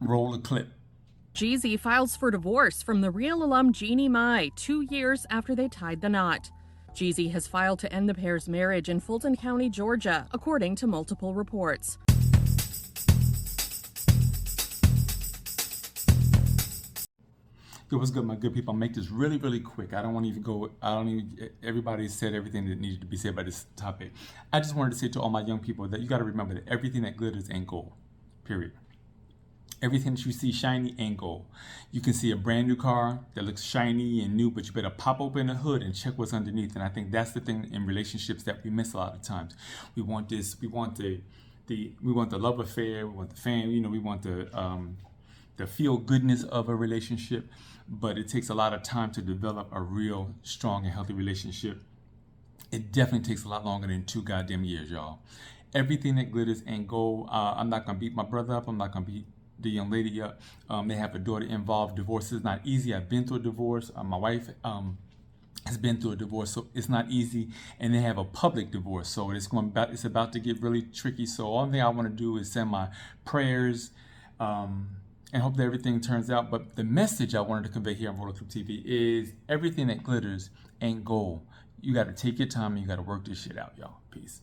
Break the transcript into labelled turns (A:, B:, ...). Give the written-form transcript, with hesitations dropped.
A: Roll the clip.
B: Jeezy files for divorce from the Real alum Jeannie 2 years after they tied the knot. Jeezy has filed to end the pair's marriage in Fulton County, Georgia, according to multiple reports.
A: Yo, what's good, my good people? I'll make this really, really quick. Everybody said everything that needed to be said about this topic. I just wanted to say to all my young people that you got to remember that everything that glitters ain't gold, period. Everything that you see shiny ain't gold. You can see a brand new car that looks shiny and new, but you better pop open the hood and check what's underneath. And I think that's the thing in relationships that we miss a lot of times. We want the love affair, we want the fame, we want the feel goodness of a relationship, but it takes a lot of time to develop a real strong and healthy relationship. It definitely takes a lot longer than 2 goddamn years, y'all. Everything that glitters ain't gold. I'm not gonna beat my brother up. I'm not gonna beat the young lady up. They have a daughter involved. Divorce is not easy. I've been through a divorce. My wife has been through a divorce, so it's not easy. And they have a public divorce, so it's about to get really tricky. So all thing I want to do is send my prayers and hope that everything turns out. But the message I wanted to convey here on Roller Clip TV is everything that glitters ain't gold. You got to take your time and you got to work this shit out, y'all. Peace.